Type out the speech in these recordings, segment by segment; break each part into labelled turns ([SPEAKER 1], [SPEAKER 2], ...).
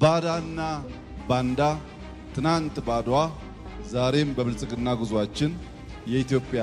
[SPEAKER 1] ባዳና ባንዳ ትናንት ባድዋ ዛሬም በብልጽግና ጉዟችን የኢትዮጵያ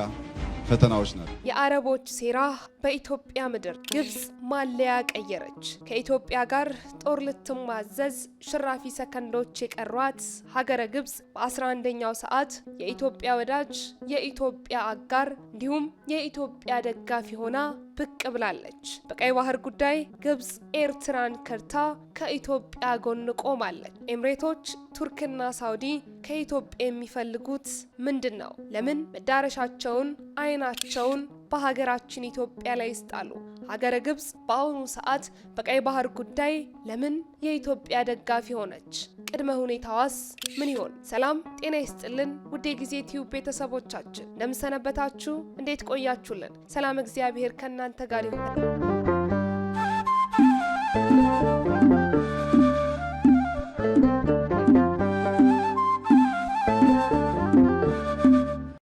[SPEAKER 1] ፈተናዎች ናቸው።
[SPEAKER 2] የአረቦች ሴራ በኢትዮጵያ ምድር ግብጽ ማለያ ቀየረች። ከኢትዮጵያ ጋር ጦር ልትማዘዝ ሽራፊ ሰከንዶች የቀሯት ሀገረ ግብጽ በ11ኛው ሰዓት የኢትዮጵያ ወዳጅ፣ የኢትዮጵያ አጋር እንዲሁም የኢትዮጵያ ደጋፊ ሆና ብቅ ብላለች። በቀይ ባህር ጉዳይ ግብጽ ኤርትራን ከርታ ከኢትዮጵያ ጎን ቆማለች። ኤምሬቶች፣ ቱርክና ሳውዲ ከኢትዮጵያ የሚፈልጉት ምንድን ነው? ለምን መዳረሻቸውን አይናቸውን በሀገራችን ኢትዮጵያ ላይ ይስጣሉ? ሀገረ ግብጽ በአሁኑ ሰዓት በቀይ ባህር ጉዳይ ለምን የኢትዮጵያ ደጋፊ ሆነች? ቅድመ ሁኔታዋስ ምን ይሆን? ሰላም ጤና ይስጥልን ውድ የጊዜ ቲዩብ ቤተሰቦቻችን እንደምሰነበታችሁ፣ እንዴት ቆያችሁልን? ሰላም እግዚአብሔር ከእናንተ ጋር ይሁን።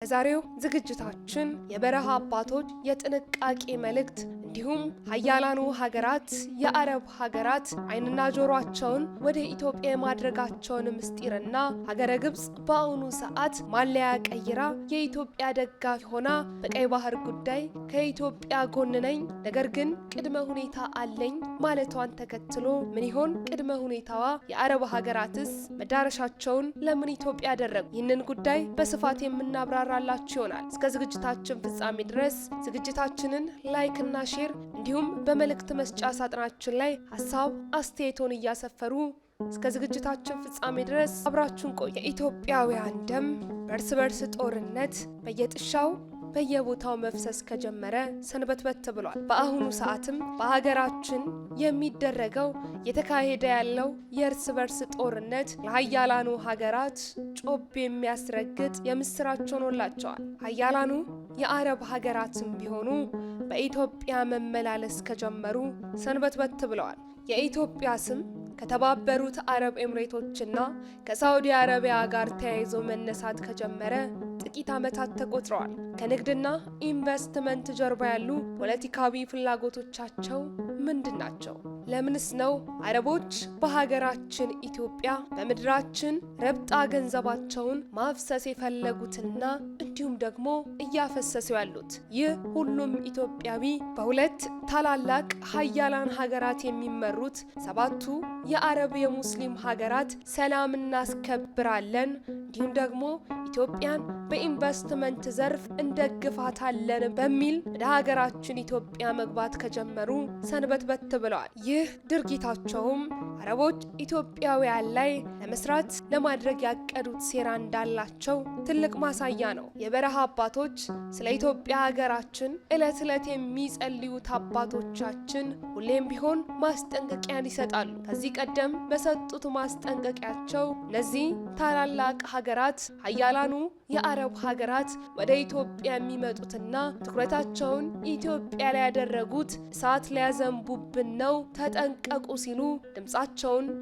[SPEAKER 2] በዛሬው ዝግጅታችን የበረሃ አባቶች የጥንቃቄ መልእክት እንዲሁም ሀያላኑ ሀገራት የአረብ ሀገራት ዓይንና ጆሮአቸውን ወደ ኢትዮጵያ የማድረጋቸውን ምስጢርና ሀገረ ግብጽ በአሁኑ ሰዓት ማለያ ቀይራ የኢትዮጵያ ደጋፊ ሆና በቀይ ባህር ጉዳይ ከኢትዮጵያ ጎን ነኝ፣ ነገር ግን ቅድመ ሁኔታ አለኝ ማለቷን ተከትሎ ምን ይሆን ቅድመ ሁኔታዋ? የአረብ ሀገራትስ መዳረሻቸውን ለምን ኢትዮጵያ ያደረጉ? ይህንን ጉዳይ በስፋት የምናብራራላችሁ ይሆናል። እስከ ዝግጅታችን ፍጻሜ ድረስ ዝግጅታችንን ላይክ እና ሼር እንዲሁም በመልእክት መስጫ ሳጥናችን ላይ ሀሳብ አስተያየቶን እያሰፈሩ እስከ ዝግጅታችን ፍጻሜ ድረስ አብራችሁን ቆዩ። የኢትዮጵያውያን ደም በእርስ በርስ ጦርነት በየጥሻው በየቦታው መፍሰስ ከጀመረ ሰንበትበት ብሏል። በአሁኑ ሰዓትም በሀገራችን የሚደረገው የተካሄደ ያለው የእርስ በርስ ጦርነት ለሀያላኑ ሀገራት ጮቤ የሚያስረግጥ የምስራች ሆኖላቸዋል። ሀያላኑ የአረብ ሀገራትም ቢሆኑ በኢትዮጵያ መመላለስ ከጀመሩ ሰንበትበት ብለዋል። የኢትዮጵያ ስም ከተባበሩት አረብ ኤምሬቶችና ከሳውዲ አረቢያ ጋር ተያይዞ መነሳት ከጀመረ ጥቂት ዓመታት ተቆጥረዋል። ከንግድና ኢንቨስትመንት ጀርባ ያሉ ፖለቲካዊ ፍላጎቶቻቸው ምንድን ናቸው? ለምንስ ነው አረቦች በሀገራችን ኢትዮጵያ በምድራችን ረብጣ ገንዘባቸውን ማፍሰስ የፈለጉትና እንዲሁም ደግሞ እያፈሰሱ ያሉት? ይህ ሁሉም ኢትዮጵያዊ በሁለት ታላላቅ ሀያላን ሀገራት የሚመሩት ሰባቱ የአረብ የሙስሊም ሀገራት ሰላም እናስከብራለን እንዲሁም ደግሞ ኢትዮጵያን በኢንቨስትመንት ዘርፍ እንደግፋታለን በሚል ወደ ሀገራችን ኢትዮጵያ መግባት ከጀመሩ ሰንበትበት ብለዋል። ይህ ድርጊታቸውም አረቦች ኢትዮጵያውያን ላይ ለመስራት ለማድረግ ያቀዱት ሴራ እንዳላቸው ትልቅ ማሳያ ነው። የበረሃ አባቶች ስለ ኢትዮጵያ ሀገራችን ዕለት ዕለት የሚጸልዩት አባቶቻችን ሁሌም ቢሆን ማስጠንቀቂያን ይሰጣሉ። ከዚህ ቀደም በሰጡት ማስጠንቀቂያቸው እነዚህ ታላላቅ ሀገራት ሀያላኑ የአረብ ሀገራት ወደ ኢትዮጵያ የሚመጡትና ትኩረታቸውን ኢትዮጵያ ላይ ያደረጉት እሳት ሊያዘንቡብን ነው ተጠንቀቁ ሲሉ ድምጻቸውን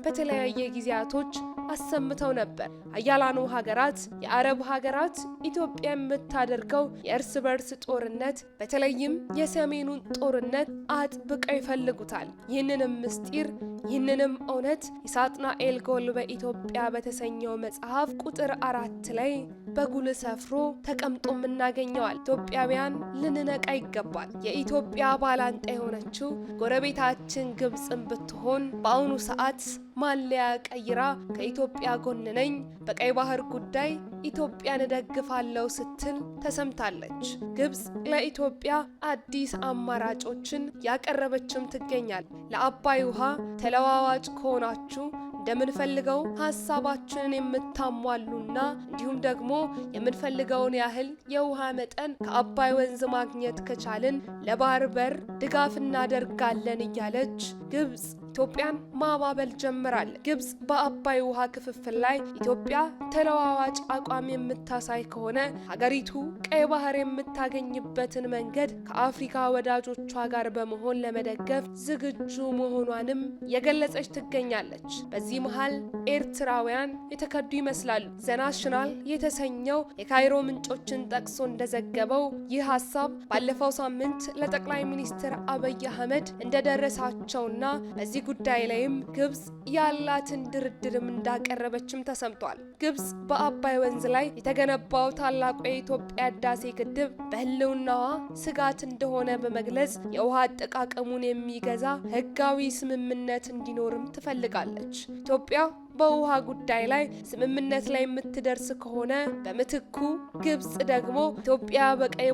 [SPEAKER 2] በተለያየ ጊዜያቶች አሰምተው ነበር። ሀያላኑ ሀገራት የአረብ ሀገራት ኢትዮጵያ የምታደርገው የእርስ በርስ ጦርነት በተለይም የሰሜኑን ጦርነት አጥብቀው ይፈልጉታል። ይህንንም ምስጢር ይህንንም እውነት የሳጥናኤል ጎል በኢትዮጵያ በተሰኘው መጽሐፍ ቁጥር 4 ላይ በጉልህ ሰፍሮ ተቀምጦም እናገኘዋል። ኢትዮጵያውያን ልንነቃ ይገባል። የኢትዮጵያ ባላንጣ የሆነችው ጎረቤታችን ግብጽን ብትሆን በአሁኑ ሰዓት ማለያ ቀይራ ከኢትዮጵያ ጎን ነኝ፣ በቀይ ባህር ጉዳይ ኢትዮጵያን እደግፋለሁ ስትል ተሰምታለች። ግብጽ ለኢትዮጵያ አዲስ አማራጮችን ያቀረበችም ትገኛል። ለአባይ ውሃ ተለዋዋጭ ከሆናችሁ እንደምንፈልገው ሀሳባችንን የምታሟሉና እንዲሁም ደግሞ የምንፈልገውን ያህል የውሃ መጠን ከአባይ ወንዝ ማግኘት ከቻልን ለባህር በር ድጋፍ እናደርጋለን እያለች ግብጽ ኢትዮጵያን ማባበል ጀምራለች። ግብጽ በአባይ ውሃ ክፍፍል ላይ ኢትዮጵያ ተለዋዋጭ አቋም የምታሳይ ከሆነ ሀገሪቱ ቀይ ባህር የምታገኝበትን መንገድ ከአፍሪካ ወዳጆቿ ጋር በመሆን ለመደገፍ ዝግጁ መሆኗንም የገለጸች ትገኛለች። በዚህ መሃል ኤርትራውያን የተከዱ ይመስላሉ። ዘናሽናል የተሰኘው የካይሮ ምንጮችን ጠቅሶ እንደዘገበው ይህ ሀሳብ ባለፈው ሳምንት ለጠቅላይ ሚኒስትር አብይ አህመድ እንደደረሳቸውና በዚህ ጉዳይ ላይም ግብጽ ያላትን ድርድርም እንዳቀረበችም ተሰምቷል። ግብጽ በአባይ ወንዝ ላይ የተገነባው ታላቁ የኢትዮጵያ ህዳሴ ግድብ በህልውናዋ ስጋት እንደሆነ በመግለጽ የውሃ አጠቃቀሙን የሚገዛ ህጋዊ ስምምነት እንዲኖርም ትፈልጋለች። ኢትዮጵያ በውሃ ጉዳይ ላይ ስምምነት ላይ የምትደርስ ከሆነ በምትኩ ግብጽ ደግሞ ኢትዮጵያ በቀይ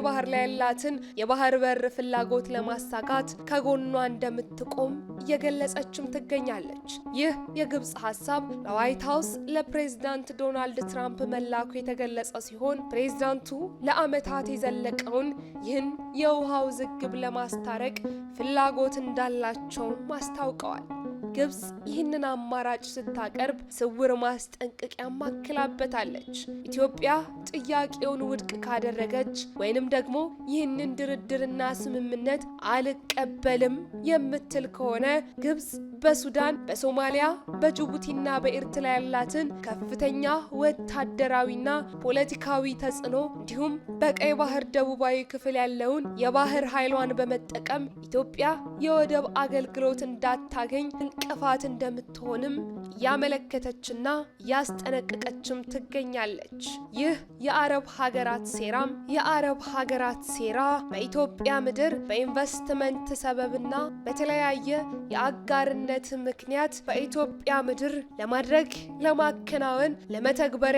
[SPEAKER 2] ባህር ላይ ያላትን የባህር በር ፍላጎት ለማሳካት ከጎኗ እንደምትቆም እየገለጸችም ትገኛለች። ይህ የግብጽ ሀሳብ በዋይት ሀውስ ለፕሬዝዳንት ዶናልድ ትራምፕ መላኩ የተገለጸ ሲሆን ፕሬዝዳንቱ ለዓመታት የዘለቀውን ይህን የውሃ ውዝግብ ለማስታረቅ ፍላጎት እንዳላቸውም አስታውቀዋል። ግብጽ ይህንን አማራጭ ስታቀርብ ስውር ማስጠንቀቂያ ማክላበታለች። ኢትዮጵያ ጥያቄውን ውድቅ ካደረገች ወይንም ደግሞ ይህንን ድርድርና ስምምነት አልቀበልም የምትል ከሆነ ግብጽ በሱዳን፣ በሶማሊያ፣ በጅቡቲና በኤርትራ ያላትን ከፍተኛ ወታደራዊና ፖለቲካዊ ተጽዕኖ እንዲሁም በቀይ ባህር ደቡባዊ ክፍል ያለውን የባህር ኃይሏን በመጠቀም ኢትዮጵያ የወደብ አገልግሎት እንዳታገኝ እንቅፋት እንደምትሆንም ያመለከተችና ያስጠነቀቀችም ትገኛለች። ይህ የአረብ ሀገራት ሴራ በኢትዮጵያ ምድር በኢንቨስትመንት ሰበብና በተለያየ የአጋርነት ምክንያት በኢትዮጵያ ምድር ለማከናወን ለመተግበር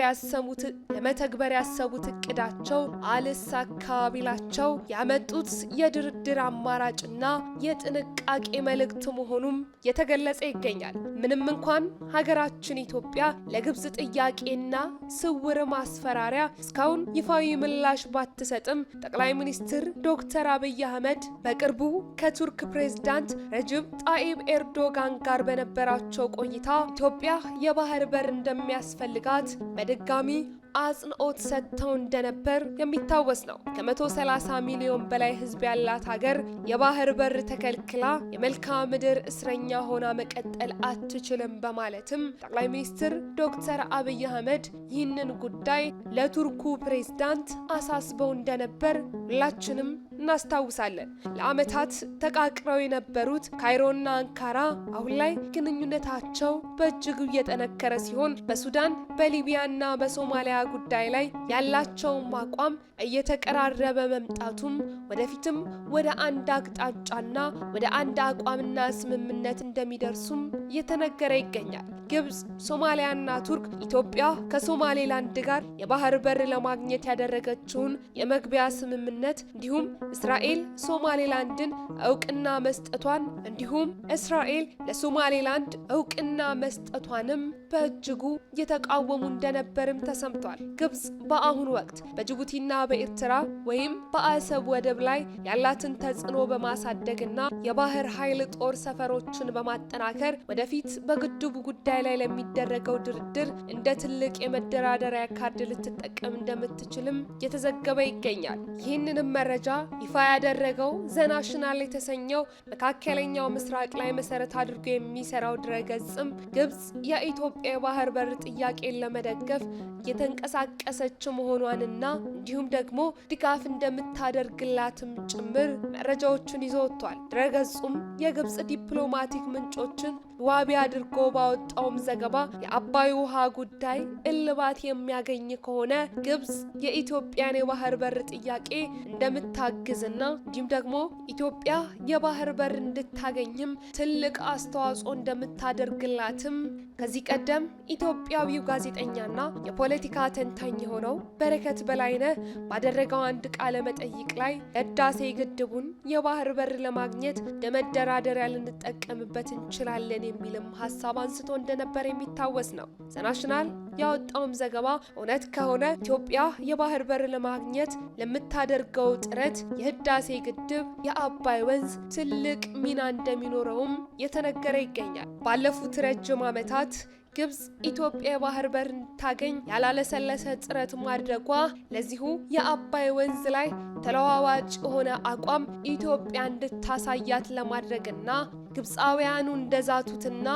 [SPEAKER 2] ያሰቡት እቅዳቸው አልሳካ ቢላቸው ያመጡት የድርድር አማራጭና የጥንቃቄ መልእክት መሆኑም የተገለጸ ይገኛል። ምንም እንኳን ሀገራችን ኢትዮጵያ ለግብጽ ጥያቄና ስውር ማስፈራሪያ እስካሁን ይፋዊ ምላሽ ባትሰጥም ጠቅላይ ሚኒስትር ዶክተር አብይ አህመድ በቅርቡ ከቱርክ ፕሬዝዳንት ረጅብ ጣይብ ኤርዶጋን ጋር በነበራቸው ቆይታ ኢትዮጵያ የባህር በር እንደሚያስፈልጋት በድጋሚ አጽንኦት ሰጥተው እንደነበር የሚታወስ ነው። ከ130 ሚሊዮን በላይ ሕዝብ ያላት ሀገር የባህር በር ተከልክላ የመልክዓ ምድር እስረኛ ሆና መቀጠል አትችልም በማለትም ጠቅላይ ሚኒስትር ዶክተር አብይ አህመድ ይህንን ጉዳይ ለቱርኩ ፕሬዝዳንት አሳስበው እንደነበር ሁላችንም እናስታውሳለን። ለዓመታት ተቃቅረው የነበሩት ካይሮና አንካራ አሁን ላይ ግንኙነታቸው በእጅጉ እየጠነከረ ሲሆን በሱዳን በሊቢያና በሶማሊያ ጉዳይ ላይ ያላቸውን አቋም እየተቀራረበ መምጣቱም ወደፊትም ወደ አንድ አቅጣጫና ወደ አንድ አቋምና ስምምነት እንደሚደርሱም እየተነገረ ይገኛል። ግብጽ፣ ሶማሊያና ቱርክ ኢትዮጵያ ከሶማሌላንድ ጋር የባህር በር ለማግኘት ያደረገችውን የመግቢያ ስምምነት እንዲሁም እስራኤል ሶማሌላንድን እውቅና መስጠቷን እንዲሁም እስራኤል ለሶማሌላንድ እውቅና መስጠቷንም በእጅጉ እየተቃወሙ እንደነበርም ተሰምቷል። ግብጽ በአሁኑ ወቅት በጅቡቲና በኤርትራ ወይም በአሰብ ወደብ ላይ ያላትን ተጽዕኖ በማሳደግና የባህር ኃይል ጦር ሰፈሮችን በማጠናከር ወደፊት በግድቡ ጉዳይ ላይ ለሚደረገው ድርድር እንደ ትልቅ የመደራደሪያ ካርድ ልትጠቀም እንደምትችልም እየተዘገበ ይገኛል። ይህንንም መረጃ ይፋ ያደረገው ዘናሽናል የተሰኘው መካከለኛው ምስራቅ ላይ መሰረት አድርጎ የሚሰራው ድረገጽም ግብጽ የኢትዮጵያ የባህር በር ጥያቄን ለመደገፍ እየተንቀሳቀሰች መሆኗንና እንዲሁም ደግሞ ድጋፍ እንደምታደርግላትም ጭምር መረጃዎችን ይዞ ወጥቷል። ድረገጹም የግብጽ ዲፕሎማቲክ ምንጮችን ዋቢ አድርጎ ባወጣውም ዘገባ የአባይ ውሃ ጉዳይ እልባት የሚያገኝ ከሆነ ግብጽ የኢትዮጵያን የባህር በር ጥያቄ እንደምታግዝና እንዲሁም ደግሞ ኢትዮጵያ የባህር በር እንድታገኝም ትልቅ አስተዋጽኦ እንደምታደርግላትም ከዚህ ቀደም ኢትዮጵያዊው ጋዜጠኛና የፖለቲካ ተንታኝ የሆነው በረከት በላይነህ ባደረገው አንድ ቃለ መጠይቅ ላይ ህዳሴ ግድቡን የባህር በር ለማግኘት ለመደራደሪያ ልንጠቀምበት እንችላለን የሚልም ሀሳብ አንስቶ እንደነበር የሚታወስ ነው። ዘናሽናል ያወጣውም ዘገባ እውነት ከሆነ ኢትዮጵያ የባህር በር ለማግኘት ለምታደርገው ጥረት የህዳሴ ግድብ የአባይ ወንዝ ትልቅ ሚና እንደሚኖረውም የተነገረ ይገኛል። ባለፉት ረጅም ዓመታት ግብጽ ኢትዮጵያ የባህር በር እንድታገኝ ያላለሰለሰ ጥረት ማድረጓ ለዚሁ የአባይ ወንዝ ላይ ተለዋዋጭ የሆነ አቋም ኢትዮጵያ እንድታሳያት ለማድረግና ግብፃውያኑ እንደዛቱትና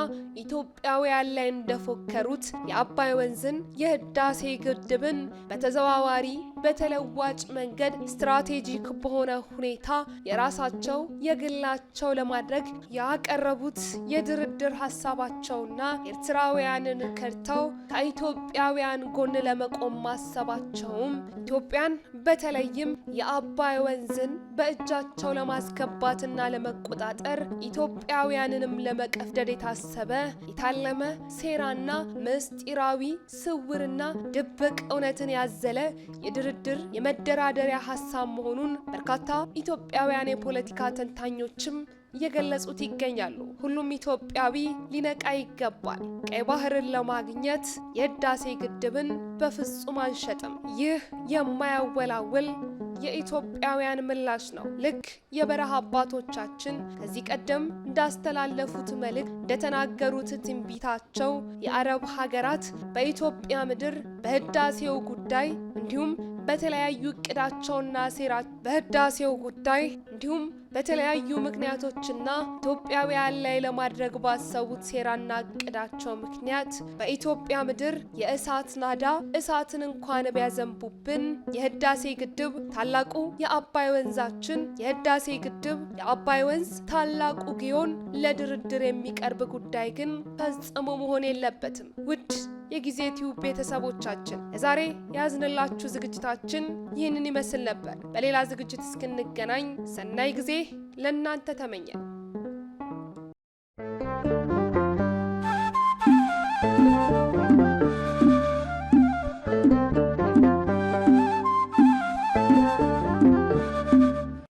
[SPEAKER 2] ኢትዮጵያውያን ላይ እንደፎከሩት የአባይ ወንዝን የህዳሴ ግድብን በተዘዋዋሪ በተለዋጭ መንገድ ስትራቴጂክ በሆነ ሁኔታ የራሳቸው የግላቸው ለማድረግ ያቀረቡት የድርድር ሐሳባቸውና ኤርትራውያንን ከርተው ከኢትዮጵያውያን ጎን ለመቆም ማሰባቸውም ኢትዮጵያን በተለይም የአባይ ወንዝን በእጃቸው ለማስገባትና ለመቆጣጠር ኢትዮጵያውያንንም ለመቀፍደድ የታሰበ የታለመ ሴራና ምስጢራዊ ስውርና ድብቅ እውነትን ያዘለ የድርድር የመደራደሪያ ሐሳብ መሆኑን በርካታ ኢትዮጵያውያን የፖለቲካ ተንታኞችም እየገለጹት ይገኛሉ። ሁሉም ኢትዮጵያዊ ሊነቃ ይገባል። ቀይ ባህርን ለማግኘት የህዳሴ ግድብን በፍጹም አንሸጥም። ይህ የማያወላውል የኢትዮጵያውያን ምላሽ ነው። ልክ የበረሃ አባቶቻችን ከዚህ ቀደም እንዳስተላለፉት መልእክት እንደተናገሩት ትንቢታቸው የአረብ ሀገራት በኢትዮጵያ ምድር በህዳሴው ጉዳይ እንዲሁም በተለያዩ እቅዳቸውና ሴራ በህዳሴው ጉዳይ እንዲሁም በተለያዩ ምክንያቶችና ኢትዮጵያውያን ላይ ለማድረግ ባሰቡት ሴራና እቅዳቸው ምክንያት በኢትዮጵያ ምድር የእሳት ናዳ እሳትን እንኳን ቢያዘንቡብን የህዳሴ ግድብ ታላቁ የአባይ ወንዛችን የህዳሴ ግድብ የአባይ ወንዝ ታላቁ ግዮን ለድርድር የሚቀርብ ጉዳይ ግን ፈጽሞ መሆን የለበትም። ውድ የጊዜ ቲዩብ ቤተሰቦቻችን ለዛሬ ያዝንላችሁ ዝግጅታችን ይህንን ይመስል ነበር። በሌላ ዝግጅት እስክንገናኝ ሰናይ ጊዜ ለእናንተ ተመኘን።